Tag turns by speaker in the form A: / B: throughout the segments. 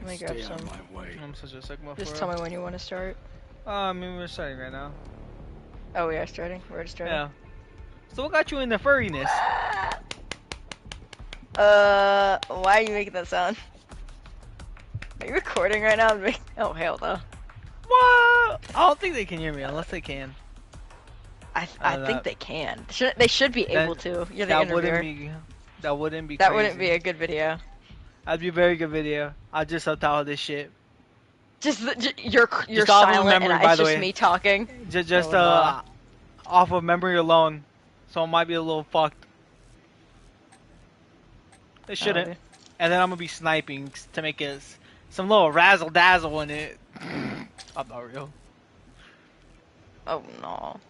A: Let me grab some.
B: I'm such a sigma
A: Just
B: for
A: tell me when you want to start.
B: I mean, we're starting right now.
A: Oh, we are starting? We're already starting?
B: Yeah. So what got you into furriness?
A: Why are you making that sound? Are you recording right now? Oh, hell no.
B: What? I don't think they can hear me unless they can.
A: I think they can. They should be able to. You're the interviewer.
B: That wouldn't be
A: That
B: crazy.
A: wouldn't be a good video.
B: That'd be a very good video. I'll just subtitle this shit.
A: You're
B: just
A: silent
B: memory,
A: and
B: by
A: it's
B: the
A: just
B: way.
A: me talking.
B: Just off of memory alone, so it might be a little fucked. It shouldn't.
A: Okay.
B: And then I'm gonna be sniping to make it some little razzle dazzle in it. I'm not real.
A: Oh no.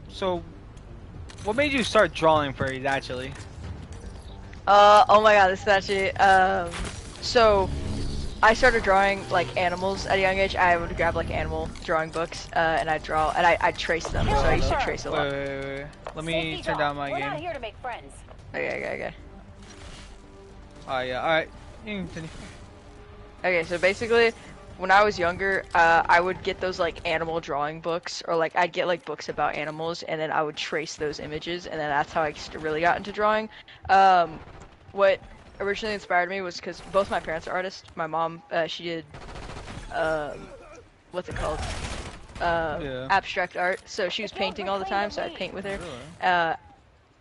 B: So, what made you start drawing furries actually?
A: Oh my god, this is actually, so, I started drawing, like, animals at a young age. I would grab, like, animal drawing books, and I'd draw, and I'd trace them, so I used to trace a lot.
B: Wait. Let me turn down my game.
C: We're not here to make friends.
A: Okay.
B: Oh yeah, alright. You can continue.
A: Okay, so basically, when I was younger, I would get those, like, animal drawing books, or, like, I'd get, like, books about animals, and then I would trace those images, and then that's how I really got into drawing. What originally inspired me was because both my parents are artists. My mom, she did, what's it called? Abstract art. So she was painting all the time, so I'd paint with her.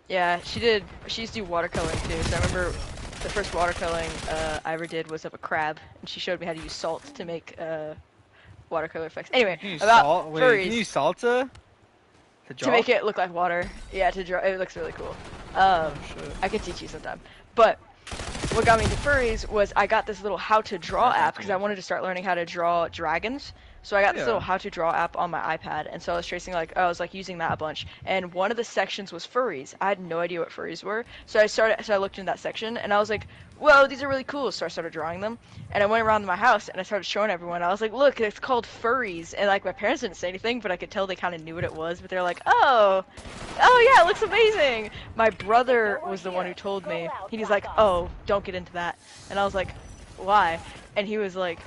A: Yeah, she used to do watercoloring too, so I remember the first watercoloring I ever did was of a crab, and she showed me how to use salt to make watercolor effects. Anyway, about furries.
B: Can you use salsa?
A: To make it look like water. Yeah, to draw. It looks really cool. I could teach you sometime. But what got me into furries was I got this little how to draw app because I wanted to start learning how to draw dragons. So I got this little how to draw app on my iPad, and so I was tracing I was using that a bunch. And one of the sections was furries. I had no idea what furries were, so I looked in that section, and I was like, whoa, these are really cool. So I started drawing them, and I went around my house and I started showing everyone. I was like, look, it's called furries, and like my parents didn't say anything, but I could tell they kind of knew what it was. But they're like, oh yeah, it looks amazing. My brother was the one who told me. He's like, oh, don't get into that, and I was like, why? And he was like,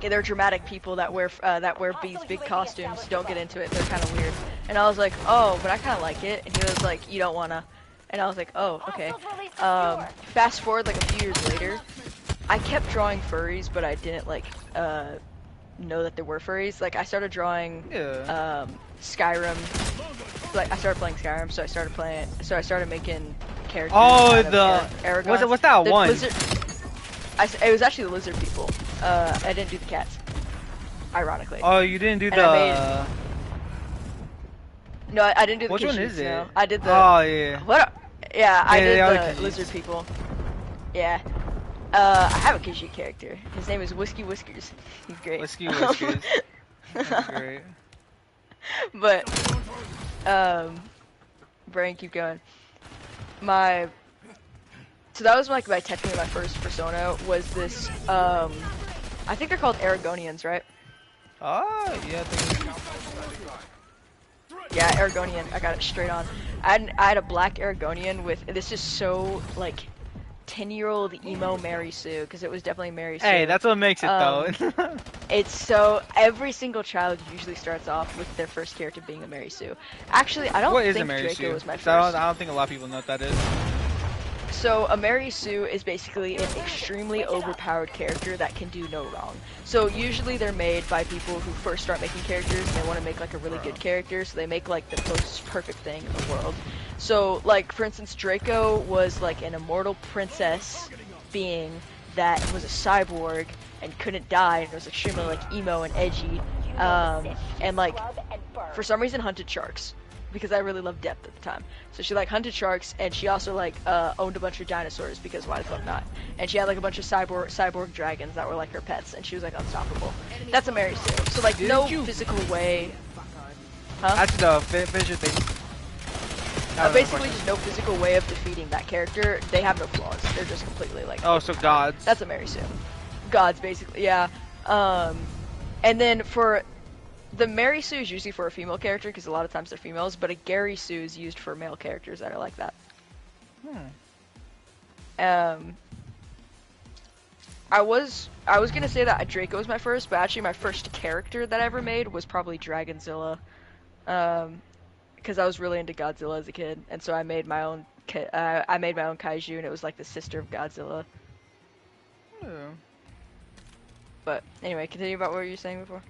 A: they're dramatic people that wear these big costumes. Don't get into it. They're kind of weird. And I was like, oh, but I kind of like it. And he was like, you don't wanna. And I was like, oh, okay. Fast forward like a few years later, I kept drawing furries, but I didn't know that there were furries. Like I started drawing Skyrim. Like I started playing Skyrim, so I started playing. So I started making characters.
B: Oh,
A: Aragorn.
B: What's that one?
A: It was actually the lizard people. I didn't do the cats. Ironically.
B: Oh, you didn't do
A: No, I didn't do the
B: Which one is it?
A: No. I did the...
B: Oh, yeah.
A: What? Yeah, I did
B: the
A: the lizard people. Yeah. I have a Khajiit character. His name is Whiskey Whiskers. He's great.
B: Whiskey Whiskers. That's great.
A: But, Brian, keep going. So that was technically my first persona, was this, I think they're called Aragonians, right?
B: Oh, yeah.
A: Yeah, Aragonian, I got it straight on. I had a black Aragonian with, this is so, 10-year-old emo Mary Sue, because it was definitely Mary Sue.
B: Hey, that's what makes it, though.
A: It's so, every single child usually starts off with their first character being a Mary Sue. Actually, I don't think Draco was my first.
B: I don't think a lot of people know what that is.
A: So a Mary Sue is basically an extremely overpowered character that can do no wrong. So usually they're made by people who first start making characters and they want to make a really good character, so they make the most perfect thing in the world. So for instance, Draco was an immortal princess being that was a cyborg and couldn't die and was extremely emo and edgy, and for some reason hunted sharks. Because I really loved depth at the time. So she hunted sharks, and she also owned a bunch of dinosaurs, because why the fuck not? And she had a bunch of cyborg dragons that were her pets, and she was unstoppable. That's a Mary Sue. So no physical way. Huh?
B: That's the vision thing.
A: Basically just no physical way of defeating that character. They have no flaws. They're just completely
B: oh, so gods.
A: That's a Mary Sue. Gods, basically, yeah. And then for the Mary Sue is usually for a female character, because a lot of times they're females, but a Gary Sue is used for male characters that are like that.
B: Hmm.
A: Um, I was gonna say that Draco was my first, but actually my first character that I ever made was probably Dragonzilla. Because I was really into Godzilla as a kid, and so I made my own. I made my own kaiju, and it was like the sister of Godzilla.
B: Yeah.
A: But anyway, continue about what you were saying before.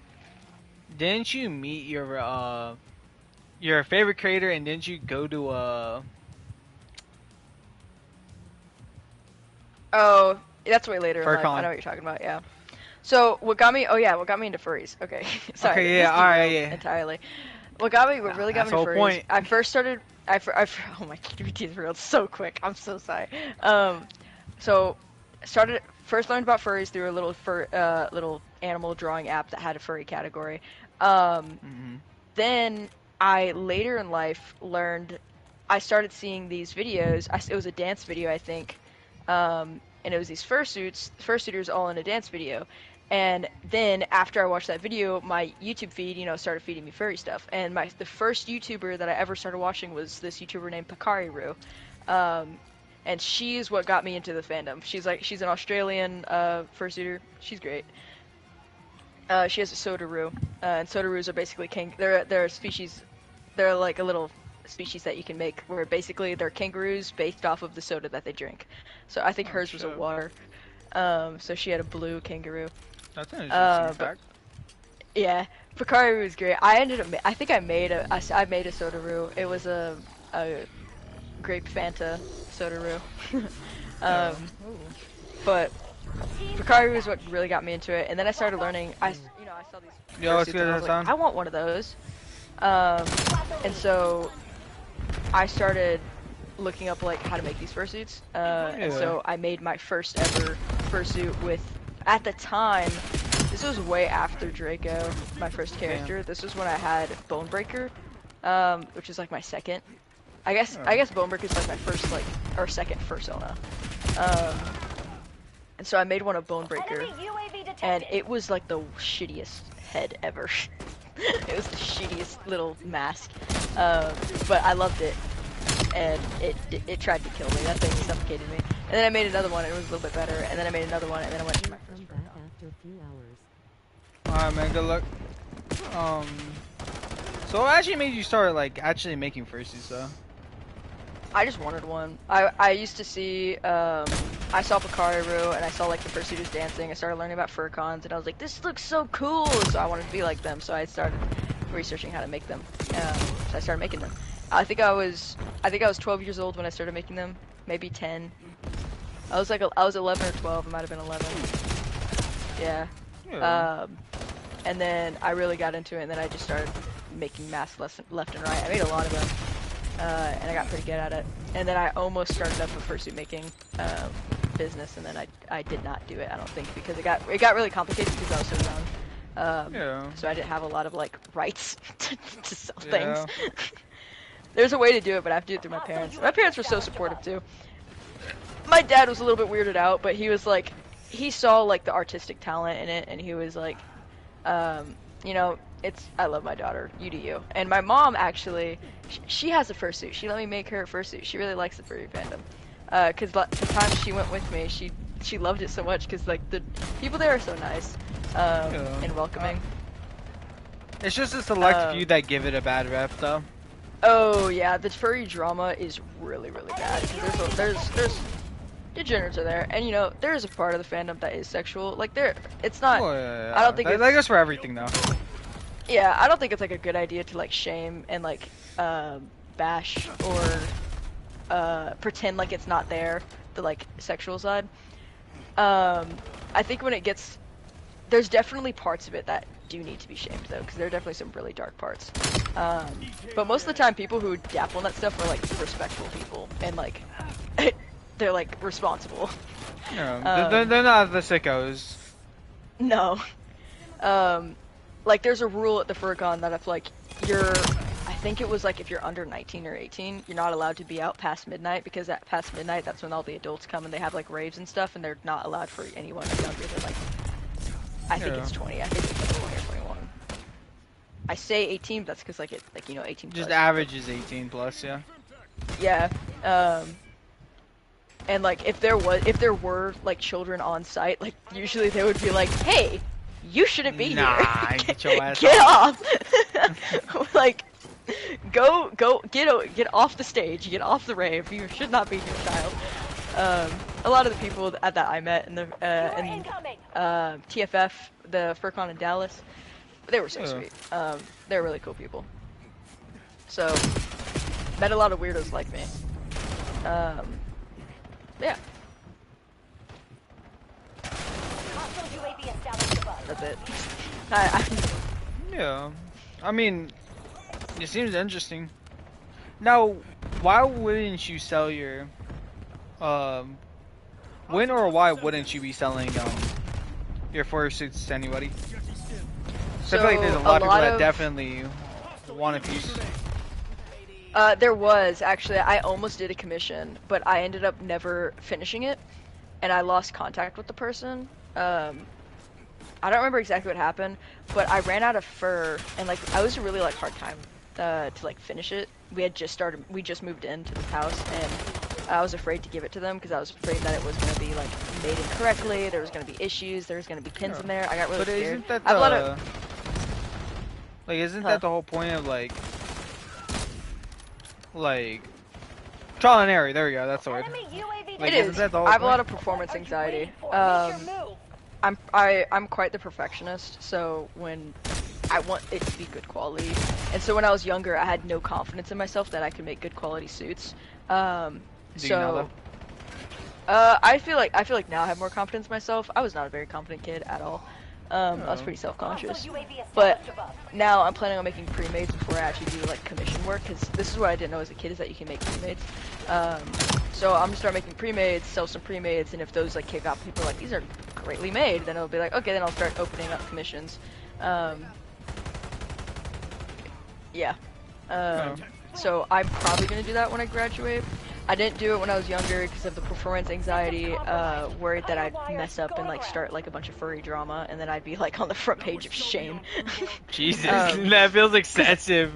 B: Didn't you meet your favorite creator, and didn't you go to
A: Oh, that's way later in life. I
B: FurCon?
A: know what you're talking about. Yeah. So what got me? Oh yeah, what got me into furries? Okay, sorry,
B: Okay,
A: this
B: yeah, all right,
A: derailed
B: yeah.
A: entirely. What really got
B: That's
A: me
B: the
A: into
B: whole
A: furries?
B: point.
A: I first started. Oh my, derailed so quick. I'm so sorry. Um, so started first learned about furries through a little animal drawing app that had a furry category. Um,
B: Hmm.
A: then I later in life learned. I started seeing these videos. It was a dance video, I think. And it was these fursuiters all in a dance video. And then after I watched that video, my YouTube feed, started feeding me furry stuff. And the first YouTuber that I ever started watching was this YouTuber named Pakariru. Um, and she's what got me into the fandom. She's an Australian fursuiter. She's great. She has a Sotaru, and Sotarus are basically they're a species. They're like a little species that you can make where basically they're kangaroos based off of the soda that they drink. So I think
B: Oh
A: hers was a
B: shit.
A: water. So she had a blue kangaroo.
B: That's an interesting
A: But
B: fact.
A: yeah, Picari was great. I think I made a Sotaru. It was a grape Fanta Sotaru.
B: Yeah.
A: um, but Picari was what really got me into it, and then I started learning. I saw these
B: Yo, what's
A: fursuits,
B: good,
A: and I was like,
B: Hassan?
A: I want one of those. Um, and so I started looking up like how to make these fursuits, and
B: Yeah.
A: so I made my first ever fursuit with. At the time, this was way after Draco, my first
B: Damn.
A: character. This was when I had Bonebreaker, which is like my second. I guess
B: Yeah.
A: I guess Bonebreaker is like my first or second fursona. Um, and so I made one of Bonebreaker, and it was like the shittiest head ever. It was the shittiest little mask, but I loved it, and it tried to kill me. That thing suffocated me. And then I made another one, and it was a little bit better. And then I made another one, and then I went to my first
B: Alright, man. Good luck. Um. So what actually made you start like actually making fursuits though?
A: I just wanted one. I used to see, I saw Picariru, and I saw like the fursuiters dancing. I started learning about furcons, and I was like, this looks so cool. So I wanted to be like them. So I started researching how to make them. So I started making them. I think I was 12 years old when I started making them. Maybe 10. I was 11 or 12. I might have been 11. Yeah.
B: Yeah.
A: And then I really got into it, and then I just started making masks left and right. I made a lot of them. And I got pretty good at it. And then I almost started up a fursuit making business, and then I did not do it. I don't think because it got really complicated because I was so young.
B: Yeah.
A: So I didn't have a lot of like rights to sell
B: Yeah.
A: things. There's a way to do it, but I have to do it through my parents. My parents were so supportive too. My dad was a little bit weirded out, but he was like, he saw like the artistic talent in it, and he was like, you know, I love my daughter. You do you. And my mom actually, she has a fursuit. She let me make her a fursuit. She really likes the furry fandom. Cause the time she went with me, she loved it so much. Cause like the people there are so nice,
B: Yeah.
A: and welcoming.
B: It's just a select few that give it a bad rep though.
A: Oh yeah, the furry drama is really bad. There's degenerates are there, and you know there is a part of the fandom that is sexual. Like it's not.
B: Well, yeah.
A: I don't think
B: that goes for everything though.
A: Yeah, I don't think it's like a good idea to like shame and like bash or pretend like it's not there, the like sexual side. I think when it gets, there's definitely parts of it that do need to be shamed though, because there are definitely some really dark parts. But most of the time, people who dabble in that stuff are like respectful people and like they're like responsible.
B: Yeah, they're not the sickos.
A: No. Like there's a rule at the FurCon that if like I think it was like if you're under 19 or 18, you're not allowed to be out past midnight, because at past midnight that's when all the adults come and they have like raves and stuff, and they're not allowed for anyone younger than like, I think it's 20. I think it's like 20 or 21. I say 18, but that's because like 18
B: Just
A: plus.
B: average is 18 plus, yeah.
A: Yeah. And like if there were like children on site, like usually they would be like, "Hey, you shouldn't be here.
B: Nah, get your ass
A: Get
B: off.
A: off." Like get off the stage, get off the rave. You should not be here, child. A lot of the people that I met in the TFF, the FurCon in Dallas, they were so sweet. They're really cool people. So met a lot of weirdos like me. Yeah. That's it.
B: Yeah. I mean, it seems interesting. Now, why wouldn't you sell your when or why wouldn't you be selling your fursuits to anybody? So I feel like there's a lot of people that definitely want a piece.
A: There was actually. I almost did a commission, but I ended up never finishing it, and I lost contact with the person. I don't remember exactly what happened, but I ran out of fur, and like I was a really like hard time to like finish it. We just moved into this house, and I was afraid to give it to them because I was afraid that it was gonna be like made incorrectly. There was gonna be issues. There was gonna be pins in there. I got really scared.
B: Isn't that isn't that the whole point of like trial and error? There we go. That's the word.
A: Like, it is. I have a lot of performance anxiety. I'm quite the perfectionist, so when I want it to be good quality, and so when I was younger, I had no confidence in myself that I could make good quality suits. I feel like now I have more confidence in myself. I was not a very confident kid at all. I was pretty self-conscious, but now I'm planning on making pre-mades before I actually do like commission work, because this is what I didn't know as a kid, is that you can make pre-mades. So I'm gonna start making pre-mades, sell some pre-mades, and if those like kick off, people are like, these are greatly made, then it'll be like, okay, then I'll start opening up commissions. Yeah. So I'm probably gonna do that when I graduate. I didn't do it when I was younger because of the performance anxiety, worried that I'd mess up and like start like a bunch of furry drama, and then I'd be like on the front page of shame.
B: Jesus, that feels excessive.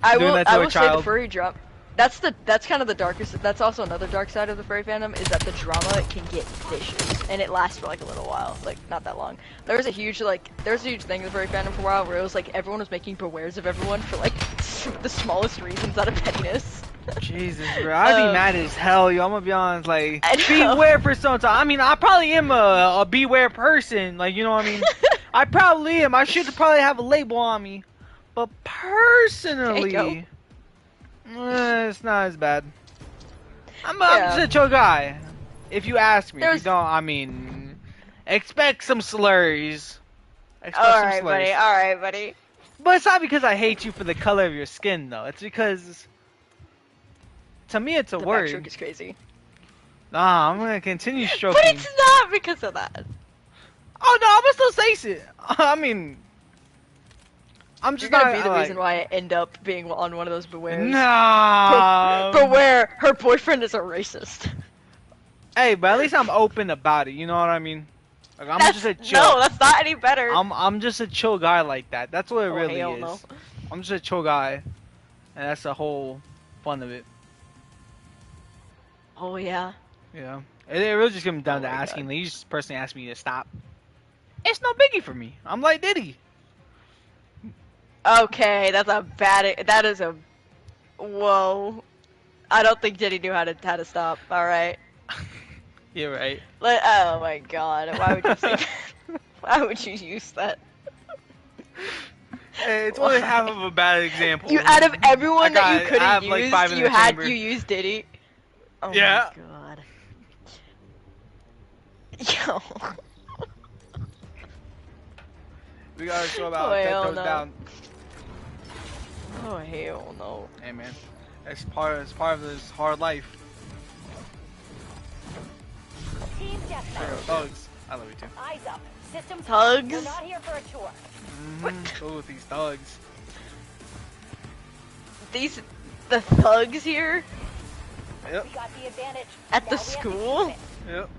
A: I will say the furry drama. That's kind of the darkest. That's also another dark side of the furry fandom, is that the drama can get vicious, and it lasts for like a little while, like not that long. There was a huge thing in the furry fandom for a while where it was like everyone was making bewares of everyone for like the smallest reasons out of pettiness.
B: Jesus, bro, I'd be mad as hell, yo. I'm gonna be honest, like, beware for some time. I mean, I probably am a beware person, like, you know what I mean? I probably am. I should probably have a label on me, but personally, it's not as bad. I'm just a chill guy. If you ask me, if you don't, I mean, expect some slurs.
A: Alright, buddy.
B: But it's not because I hate you for the color of your skin, though. It's because, to me, it's a word.
A: The backstroke is crazy.
B: Nah, I'm gonna continue stroking.
A: But it's not because of that.
B: Oh no, I'm gonna still say it. I mean, I'm just
A: gonna be the reason why I end up being on one of those bewares.
B: No.
A: Beware, her boyfriend is a racist.
B: Hey, but at least I'm open about it. You know what I mean? Like, I'm just a chill.
A: No, that's not any better.
B: I'm just a chill guy like that. That's what it really is.
A: No.
B: I'm just a chill guy, and that's the whole fun of it.
A: Oh yeah.
B: Yeah. It really just comes down to asking. Like, you just personally asked me to stop. It's no biggie for me. I'm like Diddy.
A: Okay, that's a bad. That is a. Whoa. I don't think Diddy knew how to stop. All right.
B: You're right.
A: Like, oh my god. Why would you say that? Why would you use that?
B: Hey, it's only half of a bad example.
A: You, out of everyone that you could have
B: used,
A: like you used Diddy. Oh
B: yeah.
A: my god. Yo.
B: We gotta show about that goes down.
A: Oh hell no.
B: Hey man, it's part of this hard life. Thugs, I love you too.
C: Eyes up. Systems.
A: Thugs.
C: We're not here for a tour.
B: Oh, these thugs.
A: The thugs here?
B: Yep.
C: We got the advantage.
A: At the school?
B: Yep.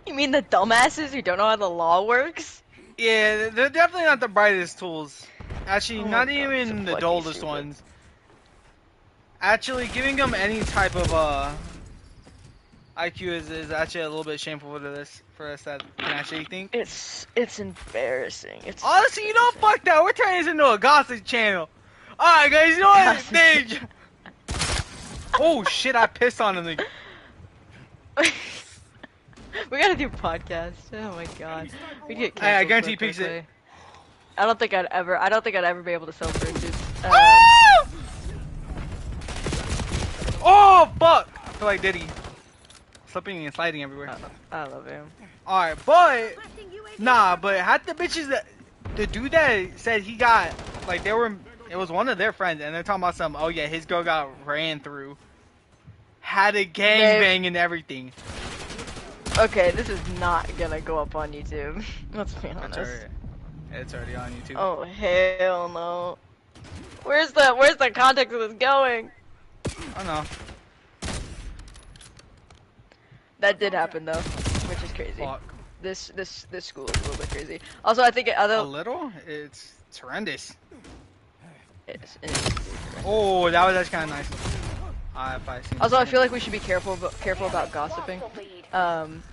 A: You mean the dumbasses who don't know how the law works?
B: Yeah, they're definitely not the brightest tools. Actually, not even the dullest ones. Actually, giving them any type of IQ is actually a little bit shameful for us that can actually think.
A: It's embarrassing. It's
B: Honestly, you know, fuck that. We're turning this into a gossip channel. Alright, guys, you know what? Oh shit, I pissed on him.
A: We gotta do podcasts. Oh my god. We get
B: I
A: canceled
B: guarantee
A: so
B: he picks it.
A: quickly. I don't think I'd ever be able to sell fursuits.
B: Oh fuck! I feel like Diddy. Slipping and sliding everywhere.
A: I love him.
B: Alright, but nah, but half the bitches that the dude that said he got like it was one of their friends and they're talking about some, oh yeah, his girl got ran through. Had a gangbang and everything.
A: Okay, this is not gonna go up on YouTube. Let's be honest.
B: It's already on YouTube.
A: Oh hell no. Where's the context of this going?
B: Oh no.
A: That did happen though, which is crazy.
B: Fuck.
A: This school is a little bit crazy. Also, I think
B: A little? It's horrendous.
A: It's crazy.
B: Oh, that was actually kind of nice.
A: Also, I feel like we should be careful about gossiping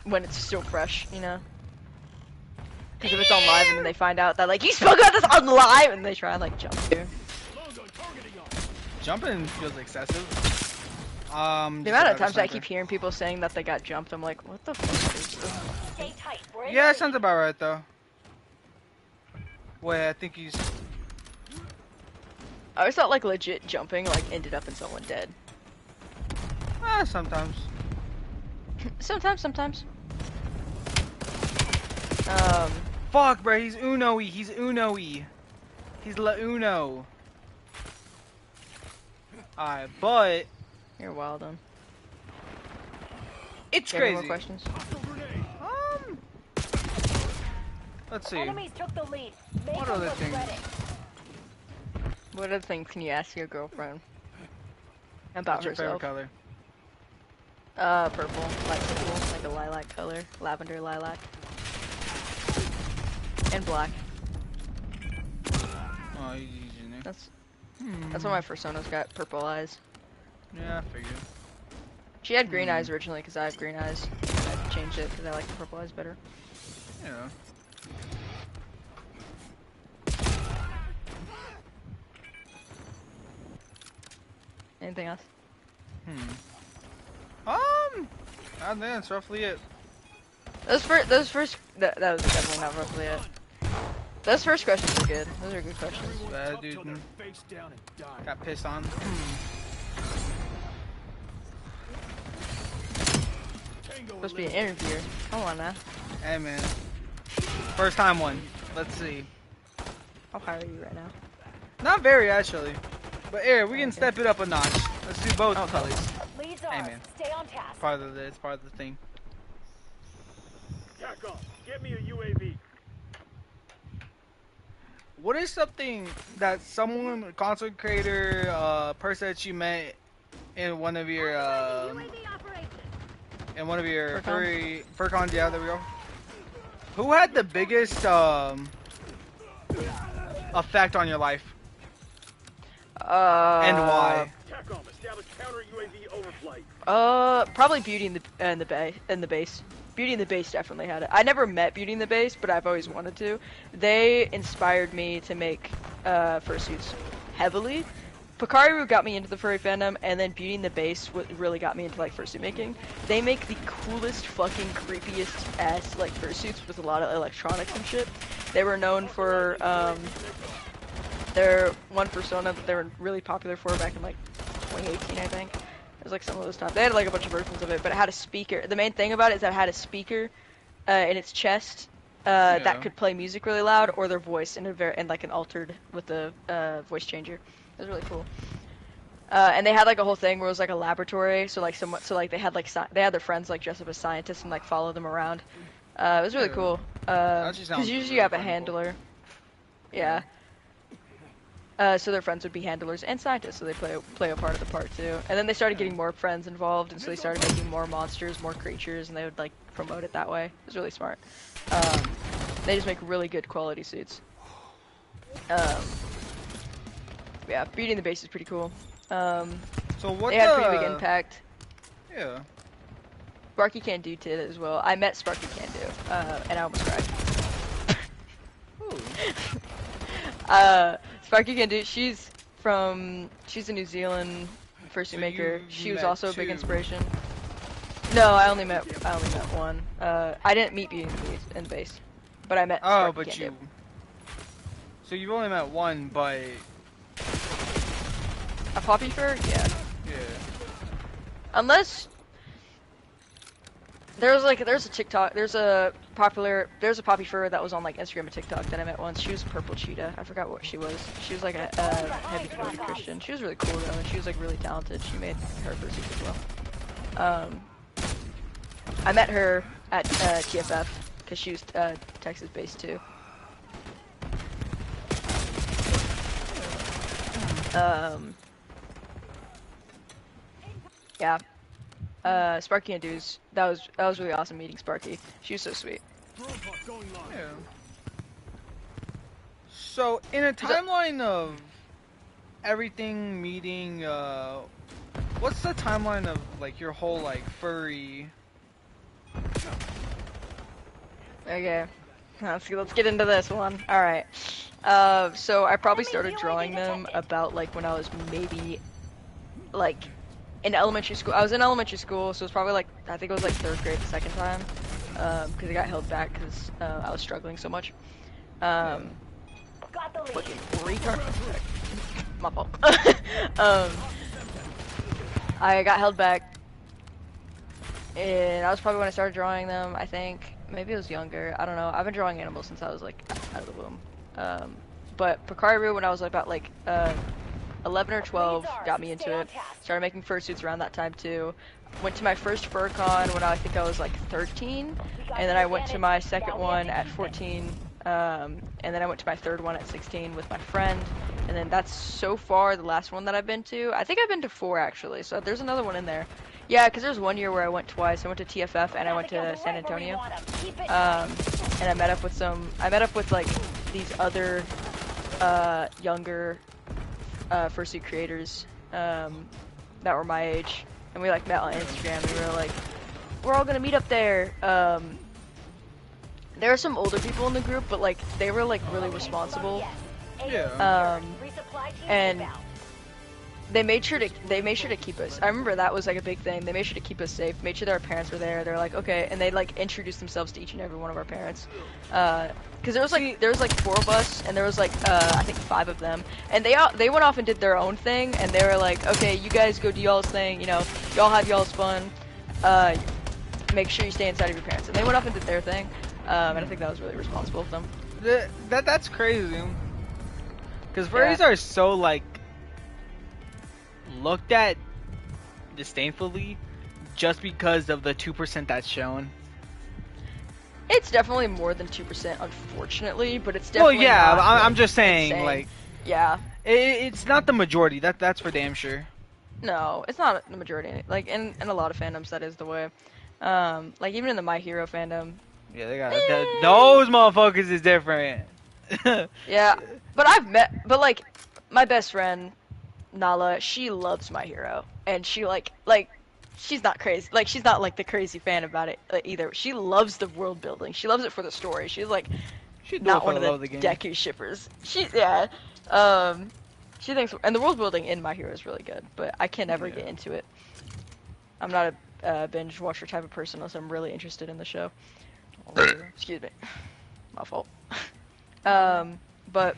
A: when it's still fresh, you know. Because if it's on live and then they find out that like you spoke about this on live and they try and like jump you.
B: Jumping feels excessive.
A: The amount of times I keep hearing people saying that they got jumped, I'm like, what the fuck is this?
C: Stay tight. We're in
B: Yeah, that
C: the
B: sounds about right though. Wait, I think he's.
A: I always thought like legit jumping like ended up in someone dead.
B: Sometimes.
A: Sometimes.
B: Fuck, bro, he's Uno-y. He's Uno-y. He's La Uno. Alright, but
A: You're wild on.
B: it's
A: You have any
B: crazy.
A: more questions?
B: Let's see.
C: enemies took the lead. Make
B: What
C: them
B: other things?
C: regret it.
A: What other things can you ask your girlfriend about
B: What's your favorite
A: herself?
B: color?
A: Purple, light purple, like a lilac color, lavender lilac, and black.
B: Oh, he's using there.
A: That's why my persona's got purple eyes.
B: Yeah, I figured.
A: She had green eyes originally because I have green eyes. I changed it because I like the purple eyes better.
B: Yeah.
A: Anything else?
B: I think that's roughly it.
A: That was definitely not roughly it. Those first questions are good. Those are good questions.
B: Bad dude got pissed on.
A: Supposed to be an interviewer. Come on now.
B: Hey man. First time one. Let's see.
A: How high are you right now?
B: Not very actually. But here, we can step it up a notch. Let's do both colors.
C: Leads
B: Hey,
C: ours.
B: man.
C: Stay on task.
B: Part of the thing.
D: Tack off. Get me a UAV.
B: What is something that someone, a content creator, person that you met in one of your furcons? Yeah, there we go. Who had the biggest effect on your life and why?
D: Tack off. Establish counter UAV overflight.
A: Probably Beauty and the Base. Beauty and the Base definitely had it. I never met Beauty and the Base, but I've always wanted to. They inspired me to make fursuits heavily. Pikaru got me into the furry fandom, and then Beauty and the Base really got me into like fursuit making. They make the coolest, fucking creepiest ass like fursuits with a lot of electronics and shit. They were known for their one persona that they were really popular for back in like 2018, I think. It was like some of those times. They had like a bunch of versions of it, but it had a speaker. The main thing about it is that it had a speaker in its chest that could play music really loud, or their voice in like an altered with the voice changer. It was really cool. And they had like a whole thing where it was like a laboratory, so like they had like they had their friends like dress up as scientists and like follow them around. It was really cool. Because usually you have a handler. Yeah. So their friends would be handlers and scientists, so they play a part of the part too. And then they started getting more friends involved, and so they started making more monsters, more creatures, and they would like promote it that way. It was really smart. They just make really good quality suits. Yeah, Beauty and the Base is pretty cool.
B: So what?
A: They had pretty big impact.
B: Yeah.
A: Sparky Can Do did as well. I met Sparky Can Do, and I almost cried. Sparky Can Do, she's a New Zealand fursuit maker. She was also a big inspiration. No, I only met one. I didn't meet Beauty in the base, but I met Sparky Can Do.
B: So you've only met one, but
A: a poppy fur? Yeah.
B: Yeah.
A: Unless there's a TikTok, there's a poppy fur that was on like Instagram and TikTok that I met once. She was a purple cheetah. I forgot what she was. She was like a heavy devoted Christian. She was really cool though, and she was like really talented. She made her fursuit as well. I met her at TFF because she was Texas based too. Yeah. Sparky and Dudes. That was really awesome meeting Sparky. She was so sweet.
B: Yeah. So in a timeline of everything meeting, what's the timeline of like your whole like furry?
A: Okay. Let's get into this one. All right. So I probably started drawing them about like when I was maybe like in elementary school. I was in elementary school, so it was probably like, I think it was like 3rd grade the second time, because I got held back because I was struggling so much. Fucking retard. My fault. I got held back, and that was probably when I started drawing them, I think. Maybe it was younger, I don't know. I've been drawing animals since I was like out of the womb. But Pikaru, when I was about like 11 or 12, got me into it. Started making fursuits around that time too. Went to my first FurCon when I think I was like 13, and then I went to my second one at 14, and then I went to my third one at 16 with my friend, and then that's so far the last one that I've been to. I think I've been to 4 actually, so there's another one in there. Yeah, because there's one year where I went twice. I went to TFF and I went to San Antonio, and I met up with like these other younger fursuit creators that were my age, and we like met on Instagram. We were like, we're all gonna meet up there. There were some older people in the group, but like they were like really responsible.
B: Yeah.
A: And they made sure to keep us. I remember that was like a big thing. They made sure to keep us safe. Made sure that our parents were there. They're like, okay, and they like introduced themselves to each and every one of our parents. Because there was like 4 of us, and there was like I think 5 of them, and they went off and did their own thing, and they were like, okay, you guys go do y'all's thing, you know, y'all have y'all's fun. Make sure you stay inside of your parents. And they went off and did their thing, and I think that was really responsible of them.
B: That's crazy. Because furries are so like looked at disdainfully just because of the 2% that's shown.
A: It's definitely more than 2%, unfortunately, but it's definitely.
B: Well, yeah,
A: not,
B: I'm just saying,
A: insane.
B: like,
A: yeah,
B: it's not the majority. That's for damn sure.
A: No, it's not the majority. Like in a lot of fandoms, that is the way. Like even in the My Hero fandom.
B: Yeah, they got those motherfuckers is different.
A: Yeah, but like my best friend Nala, she loves My Hero, and she like she's not crazy. Like she's not like the crazy fan about it either. She loves the world building. She loves it for the story. She's like not one of the Deku shippers. She thinks, and the world building in My Hero is really good, but I can never get into it. I'm not a binge watcher type of person unless I'm really interested in the show. Excuse me, my fault. But.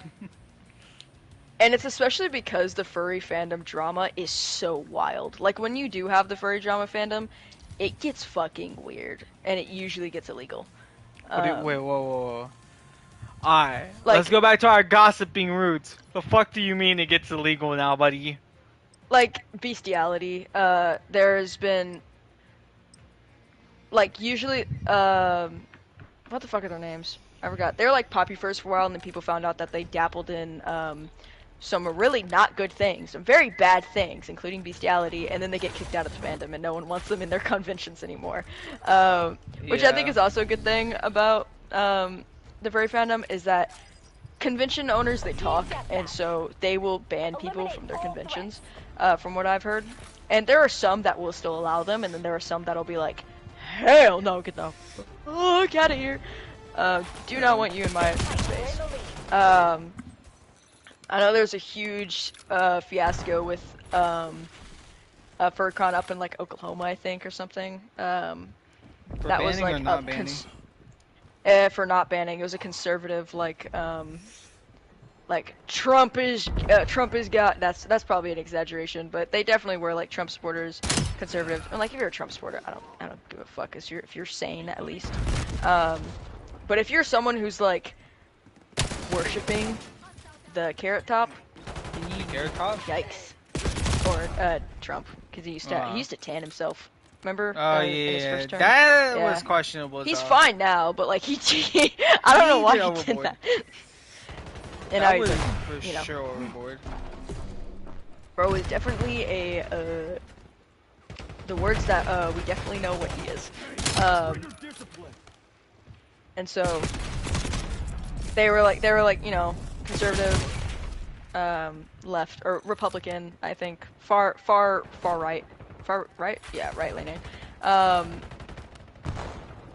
A: And it's especially because the furry fandom drama is so wild. Like, when you do have the furry drama fandom, it gets fucking weird. And it usually gets illegal.
B: Wait, whoa. Alright, like, let's go back to our gossiping roots. The fuck do you mean it gets illegal now, buddy?
A: Like, bestiality. There's been... Like, usually, what the fuck are their names? I forgot. They were like poppy furs for a while, and then people found out that they dabbled in, some really not good things, some very bad things, including bestiality, and then they get kicked out of the fandom, and no one wants them in their conventions anymore. Which I think is also a good thing about the furry fandom, is that convention owners, they talk, and so they will ban people from their conventions, from what I've heard. And there are some that will still allow them, and then there are some that'll be like, hell no, get the fuck out of here. Do not want you in my space. I know there's a huge fiasco with a FurCon up in like Oklahoma, I think, or something.
B: For
A: That was
B: banning
A: like
B: or not banning?
A: For not banning. It was a conservative like Trump is got that's probably an exaggeration, but they definitely were like Trump supporters, conservative. And like if you're a Trump supporter, I don't give a fuck if you're sane at least. But if you're someone who's like worshiping the carrot top,
B: The carrot top?
A: yikes. Or Trump, because he used to tan himself. Remember?
B: Oh
A: in his
B: yeah,
A: first term?
B: that
A: Yeah.
B: was questionable.
A: He's
B: though.
A: fine now, but like I don't know why
B: did
A: he
B: overboard.
A: did that. And
B: That
A: I
B: was
A: like,
B: for
A: you know,
B: sure overboard.
A: bro is definitely a the words that we definitely know what he is. And so they were like you know conservative, left or Republican, I think far right, yeah, right leaning,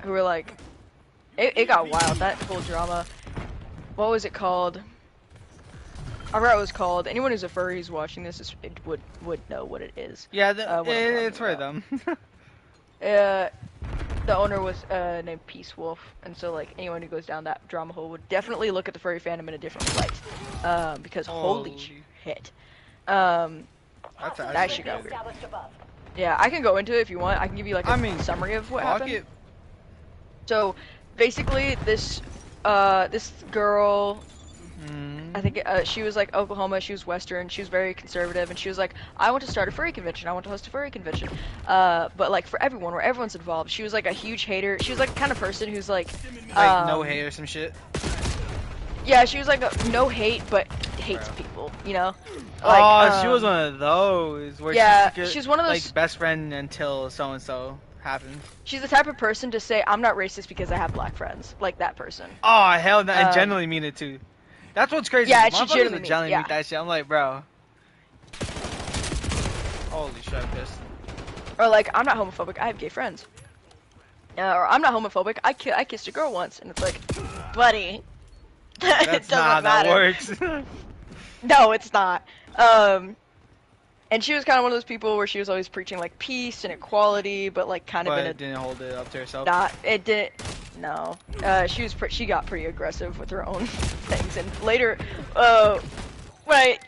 A: who were like it got wild, that whole drama. What was it called? I forgot what it was called. Anyone who's a furry who's watching this would know what it is.
B: Yeah,
A: what I'm
B: it's for
A: talking
B: them.
A: The owner was named Peace Wolf, and so like anyone who goes down that drama hole would definitely look at the furry fandom in a different light, because holy shit,
B: That's
A: that
B: actually
A: shit got weird.
C: Established above.
A: Yeah, I can go into it if you want. I can give you like a summary of what happened.
B: It.
A: So basically, this girl. I think she was like Oklahoma, she was Western, she was very conservative, and she was like, I want to start a furry convention, I want to host a furry convention. But like for everyone, where everyone's involved, she was like a huge hater. She was like the kind of person who's like
B: no hate or some shit.
A: Yeah, she was like no hate, but hates people, you know? Like,
B: she was one of those where
A: yeah,
B: she's
A: one of those
B: like best friend until so and so happens.
A: She's the type of person to say, I'm not racist because I have black friends. Like that person.
B: Oh hell no, and generally mean it too. That's what's crazy.
A: Yeah, she
B: Motherfuckers
A: generally
B: mean that shit. I'm like, bro. Holy shit, I'm pissed.
A: Or like, I'm not homophobic, I have gay friends. Or I'm not homophobic, I kissed a girl once, and it's like, buddy,
B: That's
A: it doesn't
B: not how that
A: matter.
B: works.
A: No, it's not. And she was kind of one of those people where she was always preaching like peace and equality, but like kind of in a
B: didn't hold it up to herself.
A: it didn't. No, she got pretty aggressive with her own things, and later,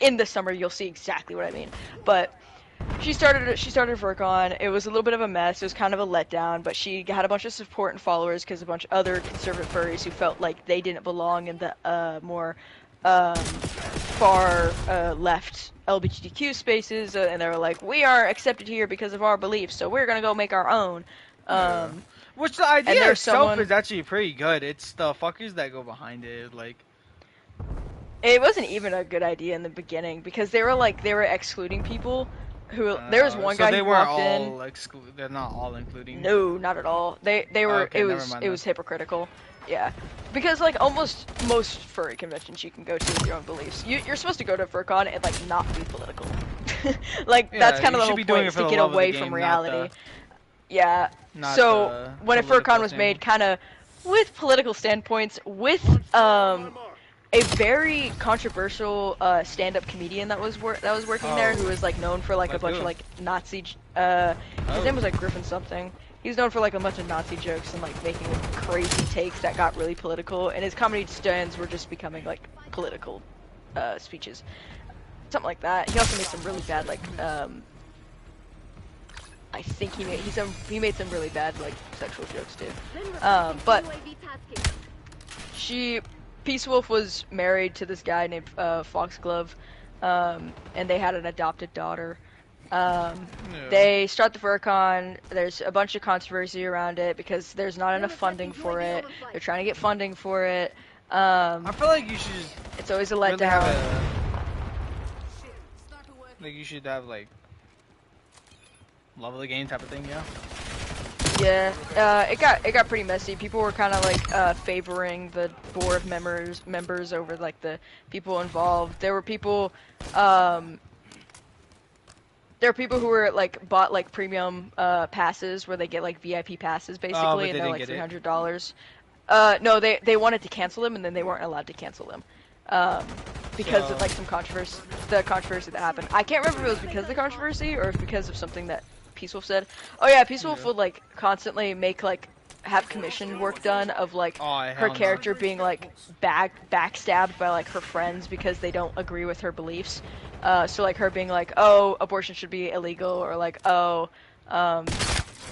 A: in the summer you'll see exactly what I mean. But she started FurCon. It was a little bit of a mess. It was kind of a letdown, but she had a bunch of support and followers because a bunch of other conservative furries who felt like they didn't belong in the more far left LGBTQ spaces, and they were like, we are accepted here because of our beliefs, so we're gonna go make our own.
B: Which the idea itself
A: is
B: actually pretty good. It's the fuckers that go behind it, like.
A: It wasn't even a good idea in the beginning because they were excluding people who. There was one guy who walked in.
B: They're not all including.
A: No, not at all. They were.
B: Okay,
A: it was hypocritical. Yeah, because like almost most furry conventions you can go to with your own beliefs. You're supposed to go to FurCon and like not be political. Like that's kind of the whole point, is to get away from reality. Yeah. So when a FurCon was made, kind of with political standpoints, with a very controversial stand-up comedian that was working there, who was like known for like a bunch of like Nazi. His name was like Griffin something. He's known for like a bunch of Nazi jokes and like making crazy takes that got really political, and his comedy stands were just becoming like political speeches, something like that. He also made some really bad like I think he made some really bad like sexual jokes too. But Peace Wolf was married to this guy named Foxglove, and they had an adopted daughter. They start the FurCon. There's a bunch of controversy around it because there's not enough funding for it. They're trying to get funding for it.
B: I feel like you should.
A: It's always a
B: really
A: letdown.
B: Like you should have like love of the game type of thing, yeah.
A: Yeah, it got pretty messy. People were kind of like favoring the board members over like the people involved. There were people there are people who were like bought like premium passes where they get like VIP passes
B: Oh,
A: basically,
B: but
A: and
B: they
A: they're
B: didn't
A: like
B: get it.
A: $300. No, they wanted to cancel them and then they weren't allowed to cancel them. Because of
B: So-
A: like some controversy, the controversy that happened. I can't remember if it was because of the controversy or if because of something that Peace Wolf said. Oh yeah, Peace Wolf
B: Yeah.
A: would like constantly make like have commission work done of like
B: Oh,
A: her
B: hell no.
A: character being like backstabbed by like her friends because they don't agree with her beliefs. So like her being like, oh, abortion should be illegal, or like, oh,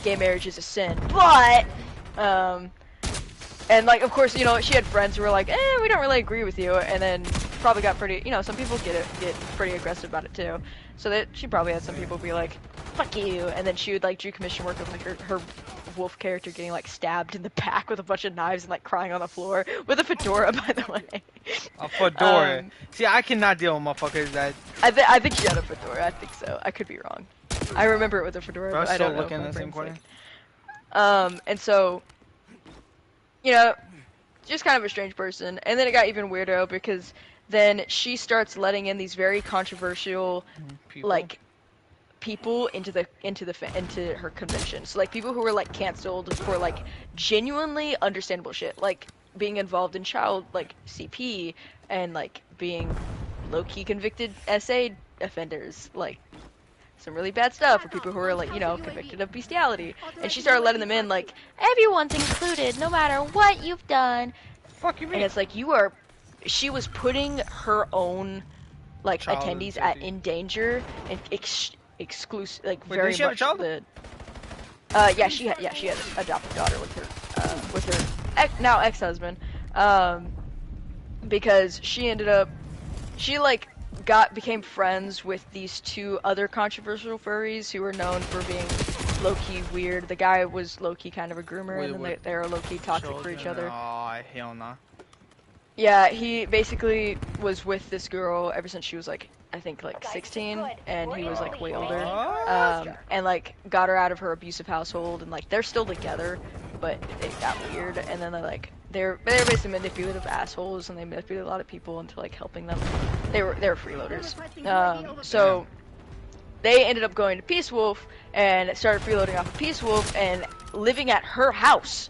A: gay marriage is a sin, but and like of course, you know, she had friends who were like, we don't really agree with you, and then probably got pretty, you know, some people get pretty aggressive about it too. So that she probably had some people be like, fuck you, and then she would like do commission work with like her wolf character getting like stabbed in the back with a bunch of knives and like crying on the floor with a fedora, by the way.
B: A fedora. See, I cannot deal with motherfuckers that.
A: I think she had a fedora. I think so. I could be wrong. I remember it with a fedora,
B: Bro,
A: but I
B: still
A: don't know.
B: looking
A: If
B: in
A: my
B: the same
A: brain's
B: corner.
A: like- And so, you know, just kind of a strange person. And then it got even weirder because then she starts letting in these very controversial,
B: People.
A: like, people into her convention. So like people who were like canceled for like genuinely understandable shit, like being involved in child like CP and like being low-key convicted SA offenders, like some really bad stuff for people who are like, you know, convicted of bestiality. And she started letting them in like everyone's included no matter what you've done.
B: Fuck you mean?
A: And it's like she was putting her own like
B: Child
A: attendees
B: safety.
A: in danger and exclusive, like
B: Wait,
A: very
B: did she have a
A: much
B: child?
A: the. Yeah, she had an adopted daughter with her now ex-husband, because she like became friends with these two other controversial furries who were known for being low-key weird. The guy was low-key kind of a groomer, and then they were low-key toxic for each other.
B: Oh, hell no.
A: Yeah, he basically was with this girl ever since she was like, I think like 16, and he was like way older, and like got her out of her abusive household, and like they're still together, but it got weird, and then they're basically manipulative assholes, and they manipulated a lot of people into like helping them. They were freeloaders, so they ended up going to Peace Wolf and started freeloading off of Peace Wolf and living at her house,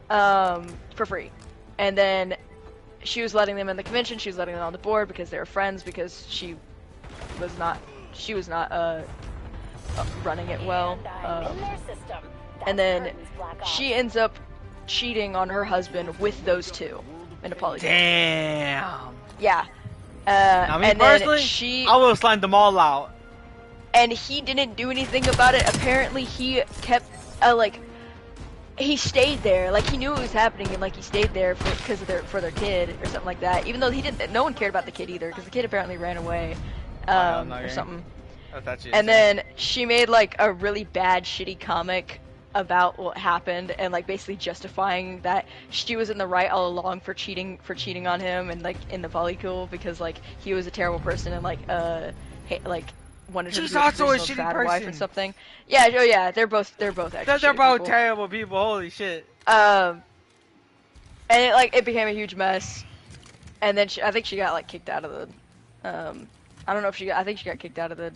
A: for free, and then. She was letting them in the convention. She was letting them on the board because they were friends. Because she was not running it well. And then she ends up cheating on her husband with those two in a polygamy.
B: Damn.
A: Yeah.
B: I mean,
A: and
B: personally, I will slime them all out.
A: And he didn't do anything about it. Apparently, he kept he stayed there, like he knew it was happening, and like he stayed there for their kid or something like that. Even though no one cared about the kid either, because the kid apparently ran away, or something. And then she made like a really bad, shitty comic about what happened, and like basically justifying that she was in the right all along for cheating on him, and like in the polycule because like he was a terrible person and like wanted her to be a traditional trad wife or something. Yeah, oh yeah, they're both actually
B: They're both
A: people.
B: terrible people. Holy shit.
A: And it became a huge mess. And then I think she got like kicked out of the. I don't know if I think she got kicked out of the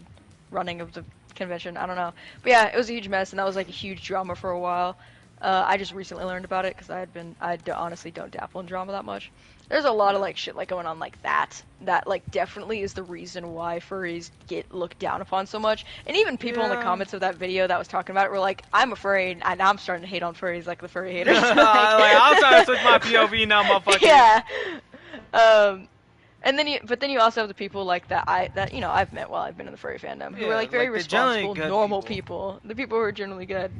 A: running of the convention. I don't know. But yeah, it was a huge mess, and that was like a huge drama for a while. I just recently learned about it because I honestly don't dabble in drama that much. There's a lot of like shit like going on like that like definitely is the reason why furries get looked down upon so much. And even people in the comments of that video that was talking about it were like, I'm afraid, and I'm starting to hate on furries like the furry haters.
B: I'm trying to switch my POV now, motherfucker.
A: Yeah. And then you also have the people like that you know I've met while I've been in the furry fandom who are like very responsible, normal people. The people who are generally good.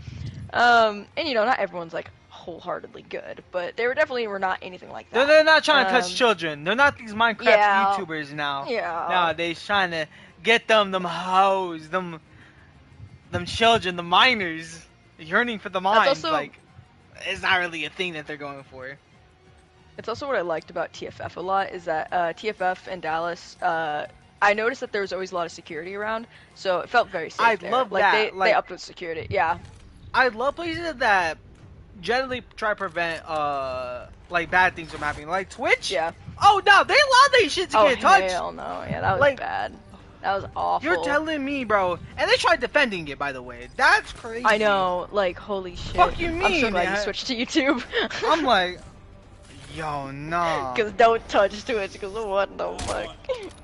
A: And you know, not everyone's like wholeheartedly good, but they were not anything like that.
B: They're not trying to touch children. They're not these Minecraft YouTubers now.
A: Yeah.
B: Nowadays trying to get them hoes, them children, the minors, yearning for the minds. Like, it's not really a thing that they're going for.
A: It's also what I liked about TFF a lot is that TFF in Dallas, I noticed that there was always a lot of security around, so it felt very safe there.
B: Love
A: like,
B: that.
A: They upped with security, yeah.
B: I love places that generally try to prevent like bad things from happening, like Twitch.
A: Yeah.
B: Oh no, they allow that shit to get touched.
A: Hell no, yeah, that was bad. That was awful.
B: You're telling me, bro. And they tried defending it, by the way. That's crazy.
A: I know, like, holy shit.
B: Fuck you mean?
A: I'm so glad you switched to YouTube.
B: I'm like, yo, nah.
A: Cause don't touch Twitch, cause what the fuck?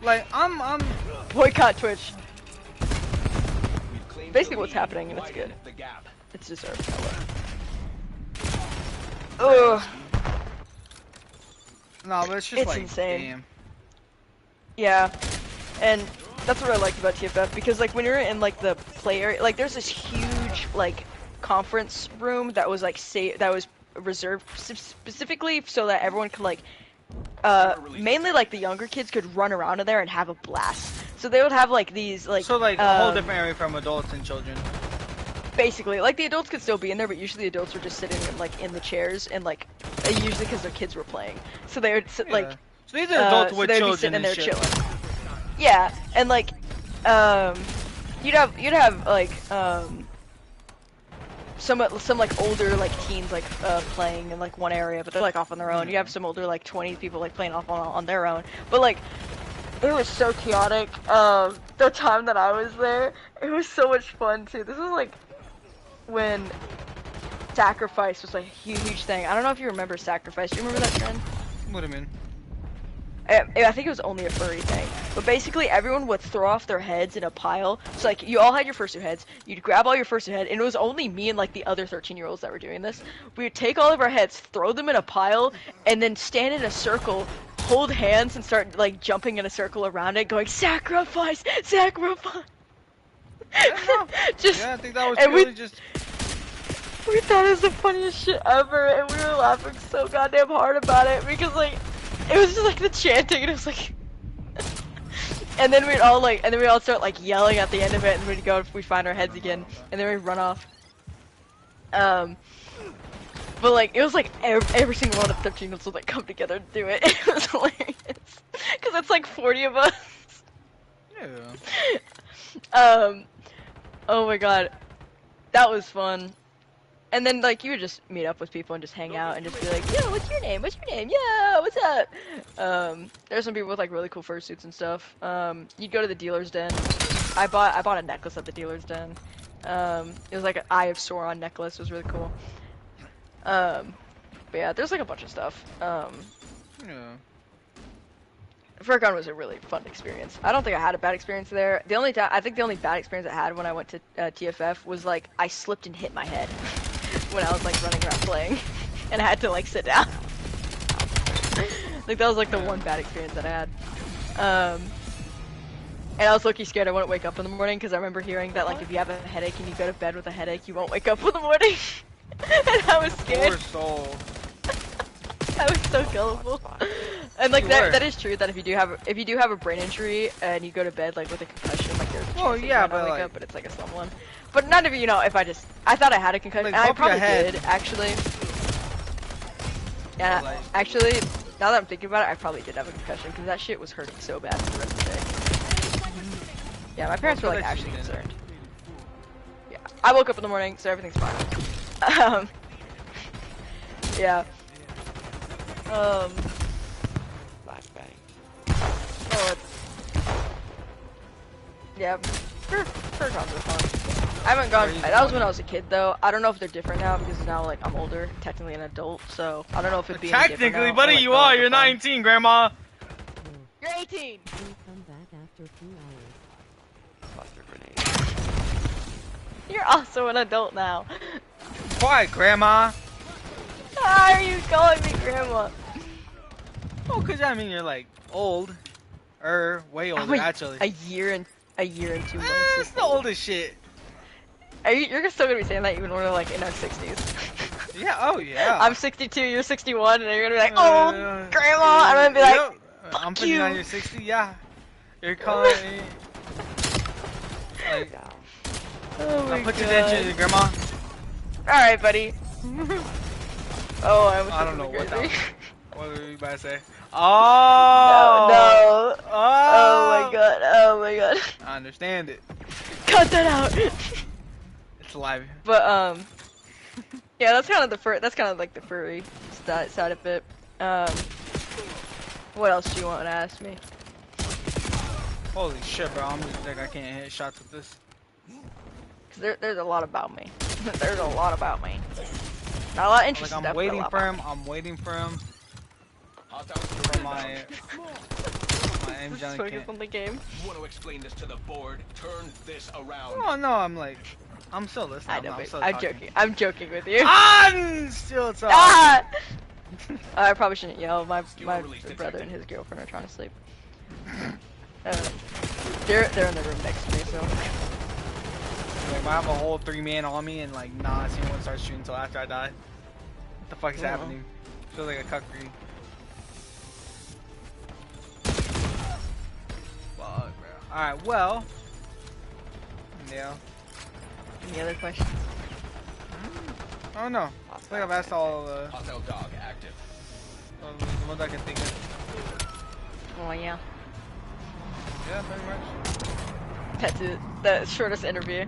B: Like, I'm
A: Boycott Twitch. Basically what's happening, and it's good. It's deserved. Ugh.
B: No, but it's just
A: It's
B: like,
A: insane.
B: damn.
A: Yeah, and that's what I liked about TFF, because like when you're in like the play area, like there's this huge like conference room that was like that was reserved specifically so that everyone could like mainly like the younger kids could run around in there and have a blast. So they would have like these like
B: So like a whole different area from adults and children.
A: basically, like the adults could still be in there, but usually the adults were just sitting like in the chairs and like usually because their kids were playing, so they would sit like.
B: So these are adults
A: So
B: with
A: they'd be
B: children
A: sitting in
B: and
A: there
B: shit.
A: chilling. Yeah, and like, you'd have like some like older like teens like playing in like one area, but they're like off on their own. You have some older like 20 people like playing off on their own, but like it was so chaotic. The time that I was there, it was so much fun too. This was like when Sacrifice was like a huge thing. I don't know if you remember Sacrifice. Do you remember that trend?
B: What do you mean?
A: I think it was only a furry thing, but basically everyone would throw off their heads in a pile. So like you all had your fursuit heads, you'd grab all your fursuit head, and it was only me and like the other 13-year-olds that were doing this. We would take all of our heads, throw them in a pile, and then stand in a circle, hold hands, and start like jumping in a circle around it, going sacrifice, sacrifice. Just
B: Yeah, I think that was
A: and
B: really just.
A: we thought it was the funniest shit ever, and we were laughing so goddamn hard about it because like. It was just like the chanting, and it was like, and then we'd all start like yelling at the end of it, and we'd go if we find our heads again, and then we'd run off. But like it was like every single one of the 13-year-olds would like come together to do it. It was hilarious because it's like 40 of us.
B: Yeah.
A: Oh my god, that was fun. And then, like, you would just meet up with people and just hang out and just be like, yo, what's your name? What's your name? Yeah, what's up? There's some people with, like, really cool fursuits and stuff. You'd go to the dealer's den. I bought a necklace at the dealer's den. It was like an Eye of Sauron necklace. It was really cool. But yeah, there's, like, a bunch of stuff.
B: Yeah.
A: FurCon was a really fun experience. I don't think I had a bad experience there. I think the only bad experience I had when I went to TFF was, like, I slipped and hit my head. When I was like running around playing, and I had to like sit down. Like that was like the one bad experience that I had. And I was low-key scared I wouldn't wake up in the morning because I remember hearing that like if you have a headache and you go to bed with a headache, you won't wake up in the morning. And I was scared.
B: Poor soul.
A: I was so gullible. And like that is true that if you do have a brain injury and you go to bed like with a concussion, like there's a chance that you might not wake up, but it's like a slum one. But none of you know if I thought I had a concussion,
B: like,
A: and I probably
B: head.
A: did actually. Yeah,
B: like,
A: actually, now that I'm thinking about it, I probably did have a concussion because that shit was hurting so bad for the rest of the day. Yeah, my parents were like actually concerned. Yeah, I woke up in the morning, so everything's fine. Yeah. Oh, yeah, FurCons are fun. I haven't gone. That was when I was a kid, though. I don't know if they're different now because now, like, I'm older, technically an adult. So I don't know if it'd be any different
B: Technically,
A: now,
B: buddy,
A: or, like,
B: you
A: or,
B: are.
A: like,
B: You're
A: the fun.
B: 19, Grandma.
A: You're 18.
E: Come back after 2 hours. Cluster grenade.
A: You're also an adult now.
B: Quiet, Grandma.
A: Why are you calling me grandma?
B: Oh, cause I mean you're like old, way older actually.
A: A year and 2 months.
B: It's the oldest shit.
A: You're still gonna be saying that even when we're like in our 60s.
B: Yeah. Oh yeah.
A: I'm 62. You're 61, and you're gonna be like, "Oh, grandma," and I'm gonna be like,
B: yep.
A: "Fuck
B: I'm
A: you."
B: 59, you're 60. Yeah. You're calling me. Like,
A: Oh my
B: I'll put
A: god.
B: your dent in, Grandma.
A: All right, buddy. Oh,
B: I don't know what that was. What were you about to say?
A: No,
B: Oh.
A: no.
B: Oh.
A: Oh my god. Oh my god.
B: I understand it.
A: Cut that out.
B: It's live.
A: But yeah, that's kind of that's kind of like the furry side of it. What else do you want to ask me?
B: Holy shit, bro! I'm just like I can't hit shots with this.
A: Cause there's a lot about me. There's a lot about me. Not a lot of
B: Like
A: interesting
B: I'm
A: stuff, but a
B: waiting
A: lot
B: for
A: about
B: him. I'm waiting for him.
D: Hostiles
B: For my
A: me. This is
B: jelly
A: focus
B: can't.
A: on the game.
D: You want to explain this to the board? Turn this around.
B: Oh no, I'm like, I'm still listening.
A: I know,
B: I'm
A: but
B: still
A: I'm
B: talking.
A: joking. I'm joking with you.
B: I'm still talking.
A: Ah! I probably shouldn't yell. My
D: release
A: brother
D: detected.
A: and his girlfriend are trying to sleep. They're in the room next to me, so.
B: Like, I have a whole 3-man on me and like not seeing one start shooting until after I die. What the fuck is happening? Feels like a cuck for you. Fuck, bro. Alright, well. Yeah.
A: Any other questions?
B: Oh no. I think I've asked all
D: Hostile dog active.
B: the ones I can think of.
A: Oh yeah.
B: Yeah, pretty much.
A: That's it. The shortest interview.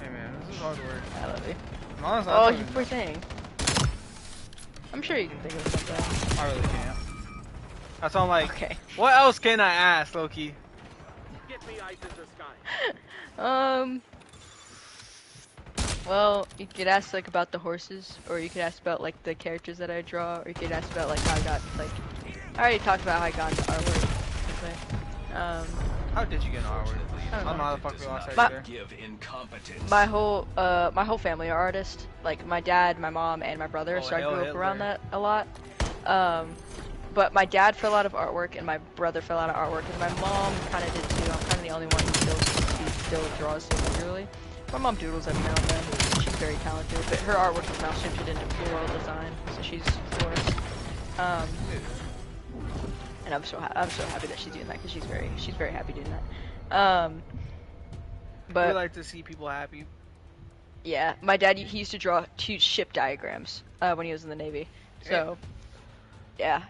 B: Hey man, this is hard work.
A: I love you.
B: Honestly,
A: Oh, you poor thing. I'm sure you can think of something.
B: I really can't. That's why I'm like,
A: Okay.
B: what else can I ask, Loki?
D: Get me ice in the sky.
A: Well, you could ask like about the horses, or you could ask about like the characters that I draw, or you could ask about like how I got like. I already talked about how I got into artwork. Okay.
B: How did you get an R word?
A: I don't
B: I don't know
A: know.
B: how the fuck we lost
A: My-
B: right there.
D: Give incompetence.
A: My whole family are artists. Like my dad, my mom, and my brother.
B: Oh,
A: So I
B: hell
A: grew up
B: Hitler.
A: around that a lot. But my dad fell out of artwork, and my brother fell out of artwork, and my mom kind of did too. I'm kind of the only one who still draws so regularly. My mom doodles every now and then. She's very talented, but her artwork is now shifted into floral design, so she's a florist. And I'm so happy that she's doing that because she's very happy doing that.
B: We
A: But
B: like to see people happy.
A: yeah, my dad he used to draw huge ship diagrams when he was in the Navy. So yeah,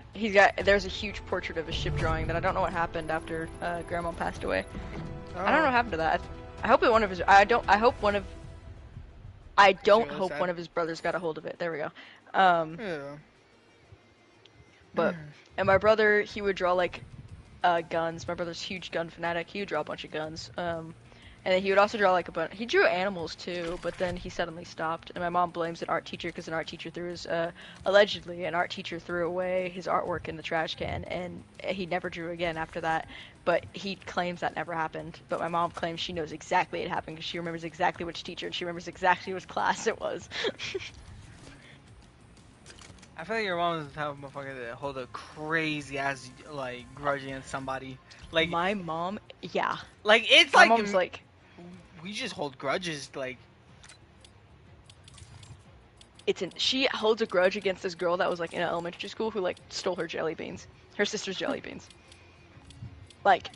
A: there's a huge portrait of a ship drawing that I don't know what happened after Grandma passed away. I don't know what happened to that. I hope one of his I don't hope one of his brothers got a hold of it. There we go.
B: Yeah.
A: But and my brother, he would draw like guns. My brother's a huge gun fanatic. He would draw a bunch of guns. And then he would also draw like a bunch. He drew animals too, but then he suddenly stopped. And my mom blames an art teacher because an art teacher allegedly an art teacher threw away his artwork in the trash can, and he never drew again after that. But he claims that never happened. But my mom claims she knows exactly it happened because she remembers exactly which teacher and she remembers exactly which class it was.
B: I feel like your mom is the type of motherfucker that hold a crazy ass like grudge against somebody. Like
A: My mom, yeah.
B: like it's
A: My
B: like
A: mom's like,
B: we just hold grudges like
A: she holds a grudge against this girl that was like in elementary school who like stole her jelly beans, her sister's jelly beans. Like,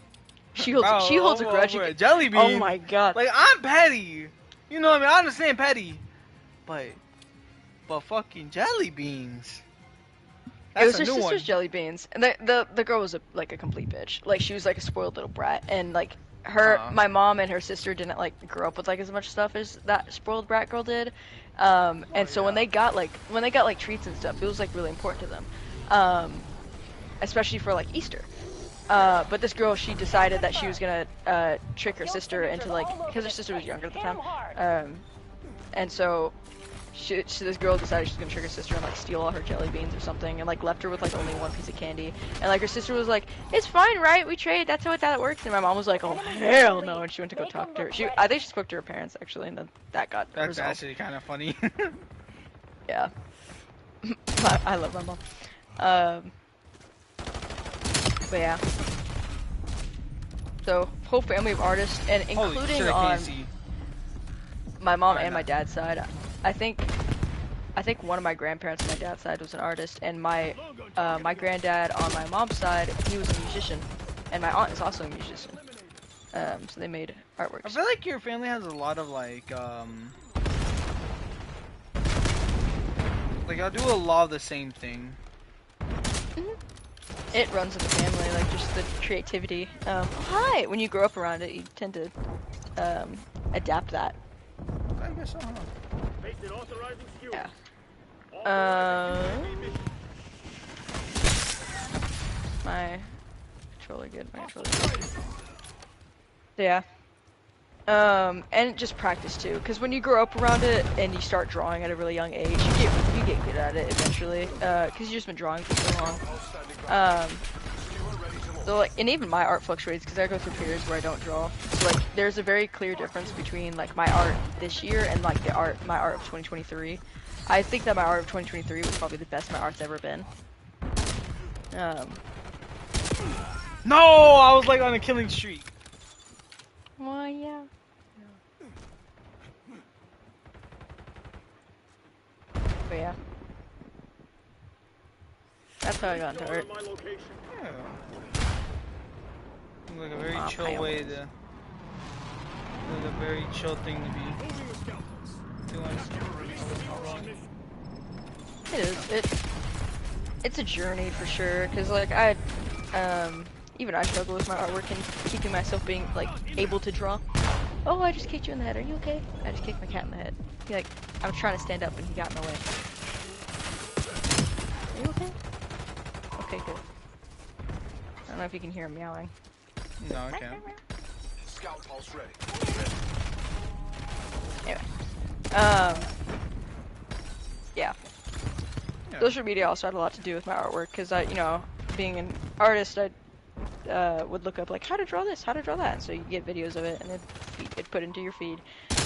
A: she holds a grudge
B: over a
A: against.
B: jelly bean.
A: Oh my god.
B: Like I'm petty. You know what I mean? I understand petty. But fucking jelly beans.
A: It was
B: That's
A: her
B: a new
A: sister's
B: one.
A: jelly beans, and the girl was like a complete bitch. Like she was like a spoiled little brat, and like my mom and her sister didn't like grow up with like as much stuff as that spoiled brat girl did. And so when they got like treats and stuff, it was like really important to them, especially for like Easter. But this girl, she decided that she was gonna trick her sister into like, because her sister was younger at the time, and so this girl decided she's gonna trick her sister and like steal all her jelly beans or something, and like left her with like only one piece of candy. And like her sister was like, "It's fine, right? We trade. That's how that works." And my mom was like, "Oh hell no!" And she went to go talk to her. I think she spoke to her parents actually, and then that got
B: That's
A: resolved.
B: actually kind of funny.
A: Yeah. I love my mom. But yeah. So whole family of artists, and
B: Holy
A: including
B: shit, I
A: on
B: can't see.
A: my mom
B: Why
A: and my
B: not?
A: dad's side. I think one of my grandparents on my dad's side was an artist, and my granddad on my mom's side, he was a musician, and my aunt is also a musician. So they made
B: I
A: artworks.
B: feel like your family has a lot of like y'all do a lot of the same thing.
A: It runs in the family, like just the creativity. Hi! When you grow up around it, you tend to adapt that.
B: I guess so, huh?
D: Based in authorizing fuel.
A: Yeah. My controller good. My controller good. Yeah. And just practice too, because when you grow up around it and you start drawing at a really young age, you get good at it eventually, because you've just been drawing for so long. So like, and even my art fluctuates because I go through periods where I don't draw. So like, there's a very clear difference between like my art this year and like my art of 2023. I think that my art of 2023 was probably the best my art's ever been.
B: No, I was like on a killing streak.
A: Well, yeah. But yeah. That's how I got into art.
B: Yeah. Seems like a very chill way to. Like a very chill thing to be doing.
A: It is. It's a journey for sure. Cause like even I struggle with my artwork and keeping myself being like able to draw. Oh, I just kicked you in the head. Are you okay? I just kicked my cat in the head. He like, I was trying to stand up and he got in the way. Are you okay? Okay, good. I don't know if you can hear him meowing.
B: No, I can't.
F: Scout pulse ready.
A: Anyway, yeah. Social media also had a lot to do with my artwork because you know, being an artist, I would look up like how to draw this, how to draw that, so you get videos of it and it'd put into your feed.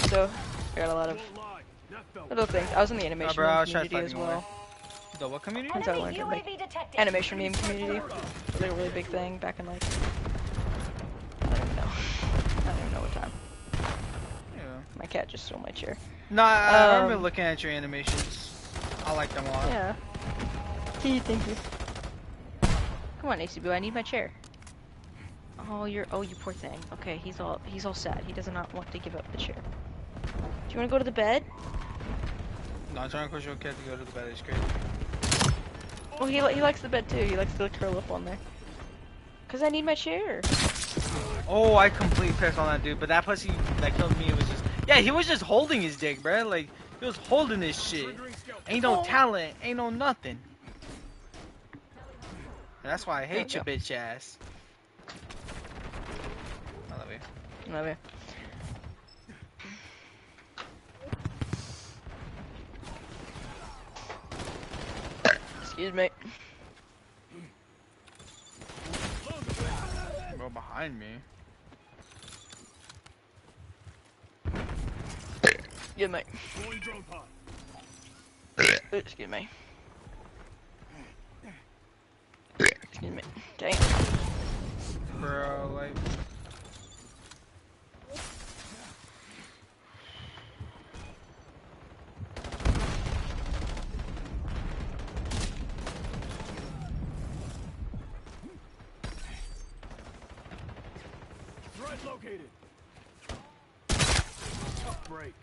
A: So I got a lot of little things. I was in the animation meme community as well.
B: The what community?
A: That's how I learned to make animation meme community. It was like a really big thing back in like I don't even know what time.
B: Yeah.
A: My cat just stole my chair.
B: No, I remember looking at your animations. I like them a lot.
A: Yeah. Thank you. Come on, AC Boo, I need my chair. Oh, you poor thing. Okay, he's all sad. He does not want to give up the chair. Do you want to go to the bed?
B: No, I'm trying to push your cat to go to the bed. It's great.
A: Well, he likes the bed too. He likes to curl up on there. Cause I need my chair.
B: Oh, I completely pissed on that dude. But that pussy that killed me was just he was just holding his dick, bruh. Like he was holding this shit. Ain't no talent. Ain't no nothing. That's why I hate your bitch ass. I love you.
A: Love you. Excuse me.
B: Go behind me.
A: Excuse me. Excuse me. Excuse me. Dang.
B: Bro, like.
D: Threat located. Tough break.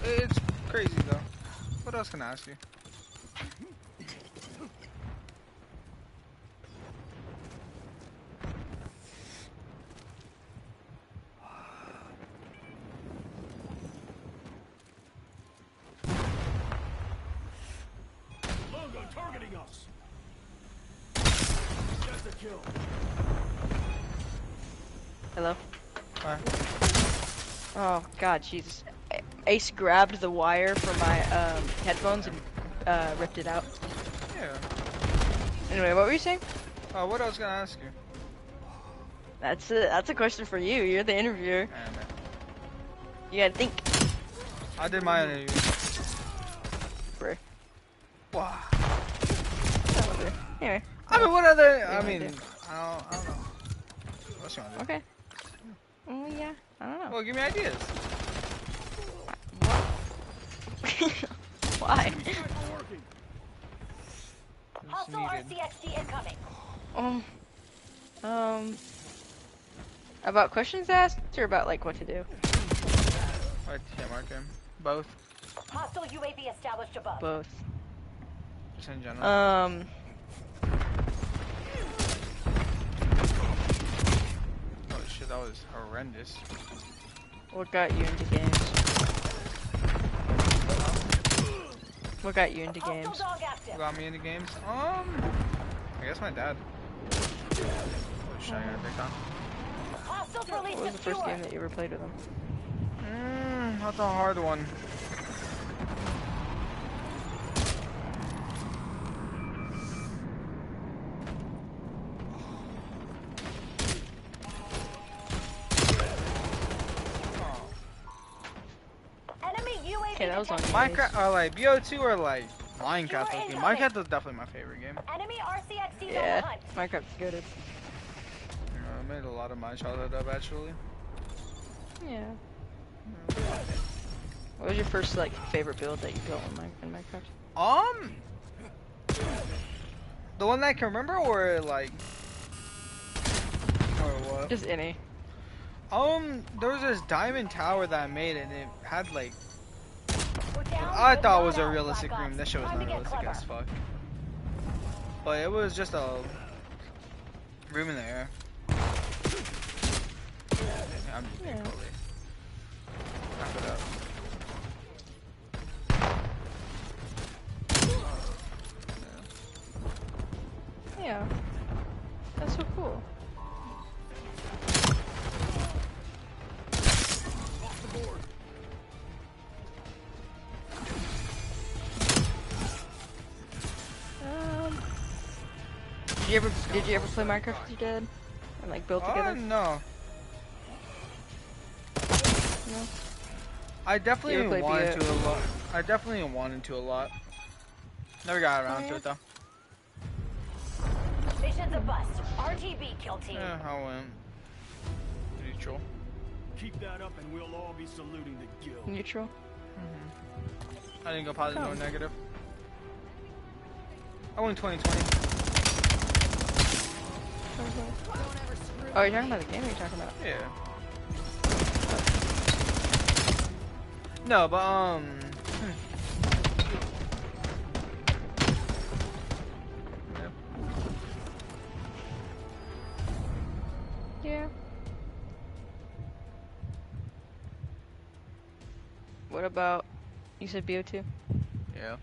B: It's crazy though. What else can I ask you?
D: Longo targeting us. That's a kill.
A: Hello.
B: Hi.
A: Oh God, Jesus. Ace grabbed the wire from my headphones and ripped it out.
B: Yeah.
A: Anyway, what were you saying?
B: What else can I ask you?
A: That's a question for you. You're the interviewer. You gotta think.
B: I did my interview.
A: Bro.
B: Wow.
A: Anyway.
B: I mean, what other? I mean, I don't know. What's you want to do?
A: Okay. Oh yeah. I don't know.
B: Well, give me ideas.
A: Why?
C: Hostile RCXD incoming.
A: About questions asked or about like what to do?
B: What? Yeah, mark him. Both.
C: Hostile UAV established above.
A: Both.
B: Just in general. Oh shit, that was horrendous.
A: What got you into games? What got you into games?
C: Hostile dog active.
B: Got me into games. I guess my dad. Shotgun TikTok.
C: Hostiles
A: What
C: release
A: was the first
C: secure.
A: game that you ever played with him?
B: That's a hard one.
C: Enemy UAV
A: Okay, that was on
C: detected.
B: Minecraft, or like BO2 or like Minecraft.
C: You're
B: Okay.
C: incoming.
B: Minecraft is definitely my favorite game.
C: Enemy RCXD's on
A: Yeah,
C: the hunt.
A: Minecraft's good.
B: I made a lot of my childhood up actually.
A: Yeah. What was your first like favorite build that you built in Minecraft?
B: The one that I can remember, or like, or what?
A: Just any.
B: There was this diamond tower that I made, and it had like,
C: We're down,
B: I
C: but
B: thought it
C: not
B: was a
C: out,
B: realistic
C: Black
B: room.
C: Ops.
B: That shit was
C: Time
B: not
C: to get
B: realistic
C: clever.
B: as fuck. But it was just a room in the air. Yeah, I'm just being silly. Wrap it up.
A: Yeah. That's so cool. Did you ever play Minecraft with your dad? And like build together?
B: No.
A: No?
B: I
A: You
B: definitely
A: ever play
B: wanted
A: BO?
B: to a lot. I definitely wanted to a lot. Never got around to it though.
C: Mission's a bust. RTB kill team.
B: Yeah, I went neutral.
G: Keep that up and we'll all be saluting the guild.
A: Neutral?
B: I didn't go positive
A: Oh.
B: or negative. I went 2020.
A: Oh, you're talking about the game or you're talking about?
B: Yeah. No, but Yep.
A: Yeah. What about, you said BO2?
B: Yeah.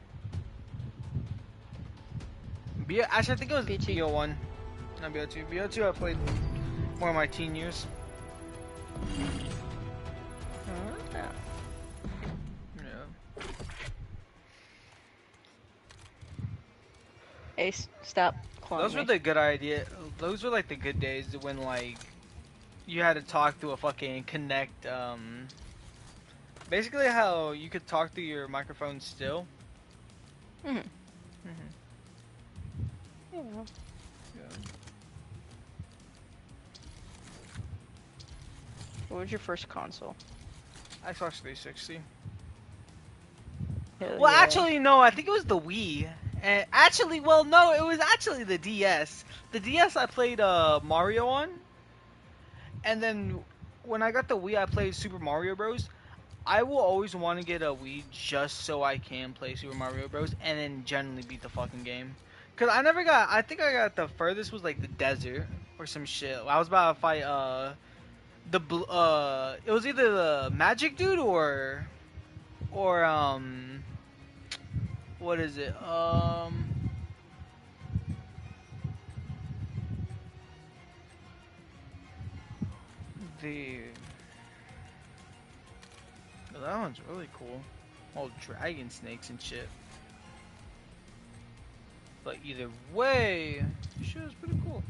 B: Actually, I think it was
A: BT.
B: BO1. Not BO2. BO2 I played more of my teen years.
A: Yeah.
B: Yeah.
A: Ace, stop clawing
B: Those were
A: me.
B: the good idea. Those were like the good days when like you had to talk through a fucking connect. Basically how you could talk through your microphone still.
A: Mm-hmm.
B: Mm-hmm.
A: Yeah.
B: Yeah.
A: What was your first console?
B: Xbox 360.
A: Hell
B: Well,
A: yeah.
B: actually, no. I think it was the Wii. And actually, well, no, it was actually the DS. The DS I played Mario on, and then when I got the Wii, I played Super Mario Bros. I will always want to get a Wii just so I can play Super Mario Bros. And then generally beat the fucking game. Cause I never got. I think I got the furthest was like the desert or some shit. I was about to fight it was either the magic dude or what is it? The oh, that one's really cool. All dragon snakes and shit. But either way, shit was pretty cool.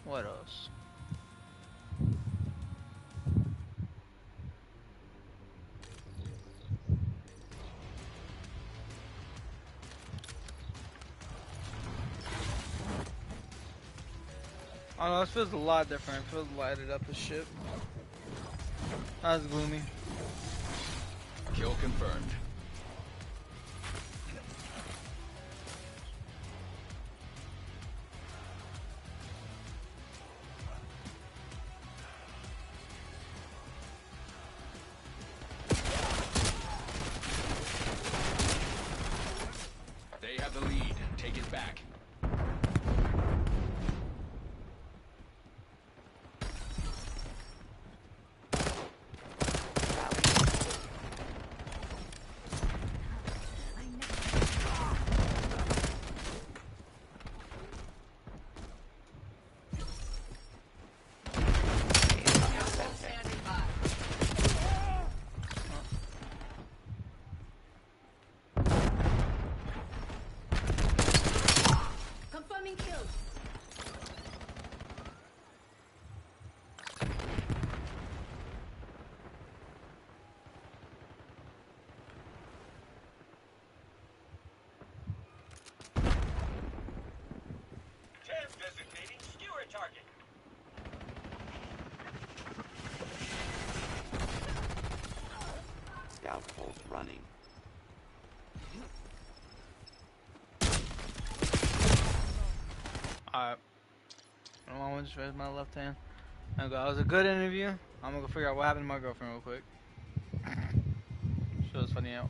B: What else? I don't know, this feels a lot different. It feels lighted up as shit. Not as gloomy.
F: Kill confirmed. They have the lead. Take it back.
E: running.
B: Alright. I'm gonna just raise my left hand. That was a good interview. I'm gonna go figure out what happened to my girlfriend real quick. Show this funny out.